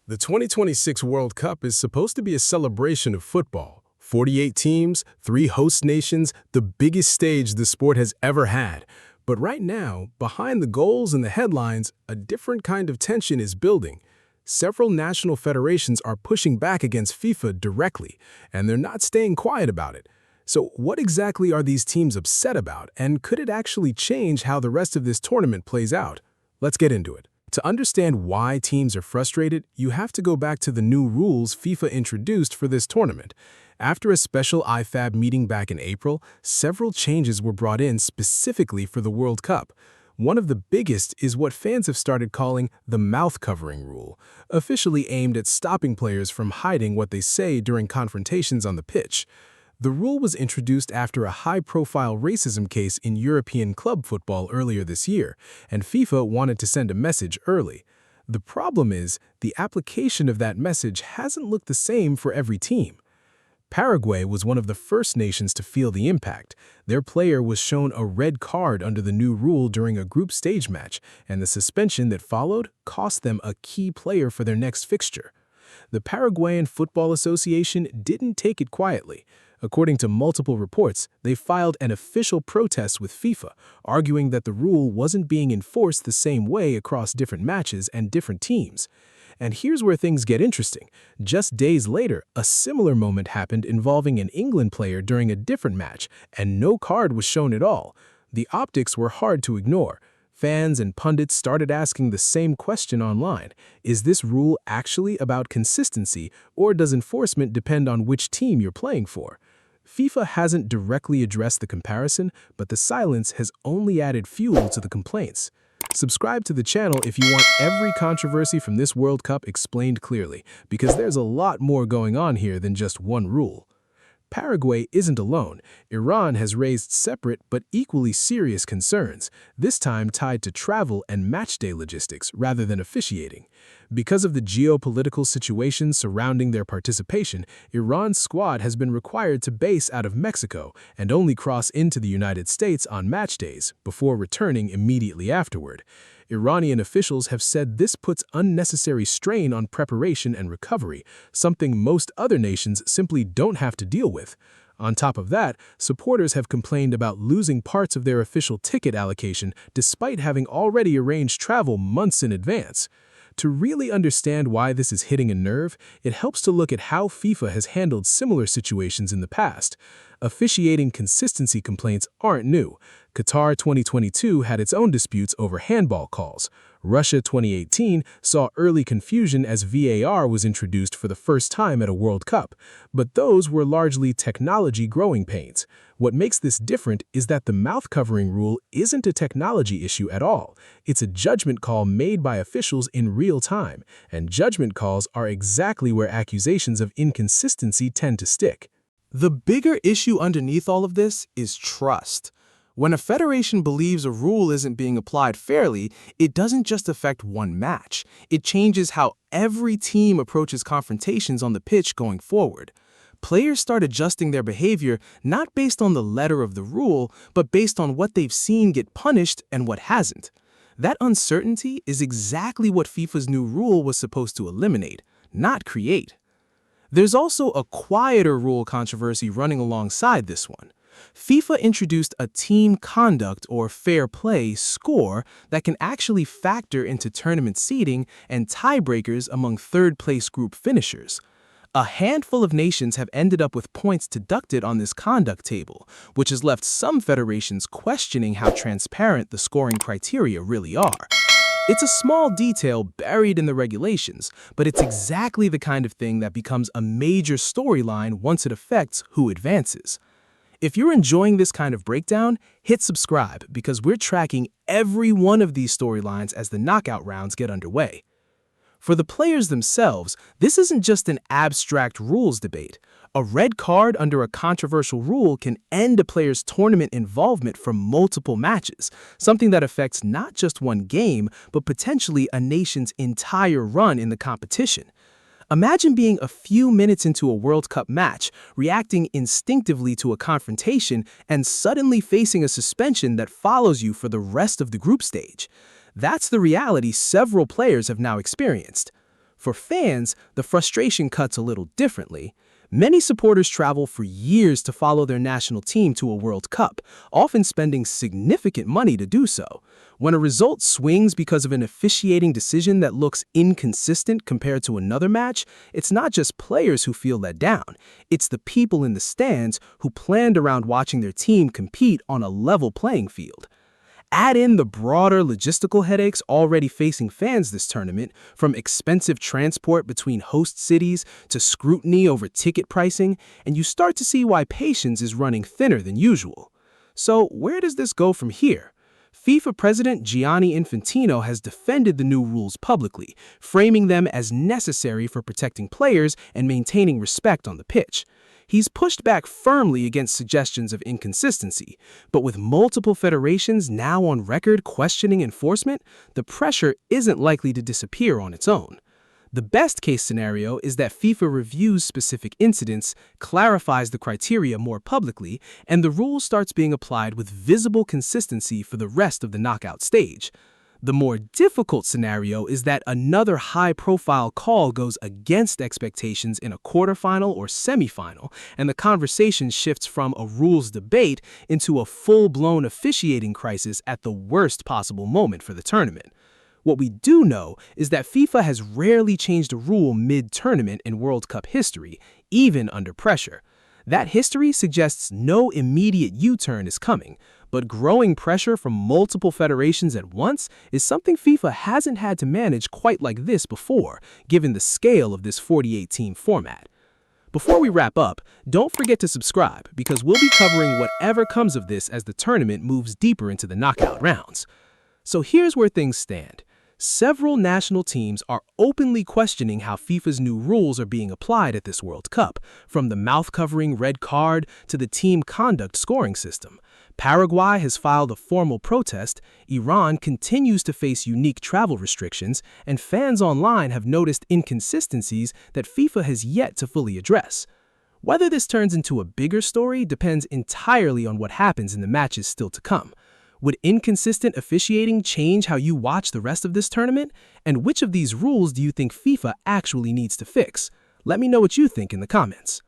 The 2026 World Cup is supposed to be a celebration of football. 48 teams, 3 host nations, the biggest stage the sport has ever had. But right now, behind the goals and the headlines, a different kind of tension is building. Several national federations are pushing back against FIFA directly, and they're not staying quiet about it. So what exactly are these teams upset about, and could it actually change how the rest of this tournament plays out? Let's get into it. To understand why teams are frustrated, you have to go back to the new rules FIFA introduced for this tournament. After a special IFAB meeting back in April, several changes were brought in specifically for the World Cup. One of the biggest is what fans have started calling the mouth covering rule, officially aimed at stopping players from hiding what they say during confrontations on the pitch. The rule was introduced after a high-profile racism case in European club football earlier this year, and FIFA wanted to send a message early. The problem is, the application of that message hasn't looked the same for every team. Paraguay was one of the first nations to feel the impact. Their player was shown a red card under the new rule during a group stage match, and the suspension that followed cost them a key player for their next fixture. The Paraguayan Football Association didn't take it quietly. According to multiple reports, they filed an official protest with FIFA, arguing that the rule wasn't being enforced the same way across different matches and different teams. And here's where things get interesting. Just days later, a similar moment happened involving an England player during a different match, and no card was shown at all. The optics were hard to ignore. Fans and pundits started asking the same question online. Is this rule actually about consistency, or does enforcement depend on which team you're playing for? FIFA hasn't directly addressed the comparison, but the silence has only added fuel to the complaints. Subscribe to the channel if you want every controversy from this World Cup explained clearly, because there's a lot more going on here than just one rule. Paraguay isn't alone. Iran has raised separate but equally serious concerns, this time tied to travel and matchday logistics rather than officiating. Because of the geopolitical situation surrounding their participation, Iran's squad has been required to base out of Mexico and only cross into the United States on match days before returning immediately afterward. Iranian officials have said this puts unnecessary strain on preparation and recovery, something most other nations simply don't have to deal with. On top of that, supporters have complained about losing parts of their official ticket allocation despite having already arranged travel months in advance. To really understand why this is hitting a nerve, it helps to look at how FIFA has handled similar situations in the past. Officiating consistency complaints aren't new. Qatar 2022 had its own disputes over handball calls. Russia 2018 saw early confusion as VAR was introduced for the first time at a World Cup, but those were largely technology growing pains. What makes this different is that the mouth covering rule isn't a technology issue at all. It's a judgment call made by officials in real time, and judgment calls are exactly where accusations of inconsistency tend to stick. The bigger issue underneath all of this is trust. When a federation believes a rule isn't being applied fairly, it doesn't just affect one match. It changes how every team approaches confrontations on the pitch going forward. Players start adjusting their behavior not based on the letter of the rule, but based on what they've seen get punished and what hasn't. That uncertainty is exactly what FIFA's new rule was supposed to eliminate, not create. There's also a quieter rule controversy running alongside this one. FIFA introduced a team conduct or fair play score that can actually factor into tournament seeding and tiebreakers among third-place group finishers. A handful of nations have ended up with points deducted on this conduct table, which has left some federations questioning how transparent the scoring criteria really are. It's a small detail buried in the regulations, but it's exactly the kind of thing that becomes a major storyline once it affects who advances. If you're enjoying this kind of breakdown, hit subscribe because we're tracking every one of these storylines as the knockout rounds get underway. For the players themselves, this isn't just an abstract rules debate. A red card under a controversial rule can end a player's tournament involvement for multiple matches, something that affects not just one game, but potentially a nation's entire run in the competition. Imagine being a few minutes into a World Cup match, reacting instinctively to a confrontation, and suddenly facing a suspension that follows you for the rest of the group stage. That's the reality several players have now experienced. For fans, the frustration cuts a little differently. Many supporters travel for years to follow their national team to a World Cup, often spending significant money to do so. When a result swings because of an officiating decision that looks inconsistent compared to another match, it's not just players who feel let down. It's the people in the stands who planned around watching their team compete on a level playing field. Add in the broader logistical headaches already facing fans this tournament, from expensive transport between host cities to scrutiny over ticket pricing, and you start to see why patience is running thinner than usual. So where does this go from here? FIFA President Gianni Infantino has defended the new rules publicly, framing them as necessary for protecting players and maintaining respect on the pitch. He's pushed back firmly against suggestions of inconsistency, but with multiple federations now on record questioning enforcement, the pressure isn't likely to disappear on its own. The best-case scenario is that FIFA reviews specific incidents, clarifies the criteria more publicly, and the rule starts being applied with visible consistency for the rest of the knockout stage. The more difficult scenario is that another high-profile call goes against expectations in a quarterfinal or semifinal, and the conversation shifts from a rules debate into a full-blown officiating crisis at the worst possible moment for the tournament. What we do know is that FIFA has rarely changed a rule mid-tournament in World Cup history, even under pressure. That history suggests no immediate U-turn is coming, but growing pressure from multiple federations at once is something FIFA hasn't had to manage quite like this before, given the scale of this 48-team format. Before we wrap up, don't forget to subscribe, because we'll be covering whatever comes of this as the tournament moves deeper into the knockout rounds. So here's where things stand. Several national teams are openly questioning how FIFA's new rules are being applied at this World Cup, from the mouth-covering red card to the team conduct scoring system. Paraguay has filed a formal protest, Iran continues to face unique travel restrictions, and fans online have noticed inconsistencies that FIFA has yet to fully address. Whether this turns into a bigger story depends entirely on what happens in the matches still to come. Would inconsistent officiating change how you watch the rest of this tournament? And which of these rules do you think FIFA actually needs to fix? Let me know what you think in the comments.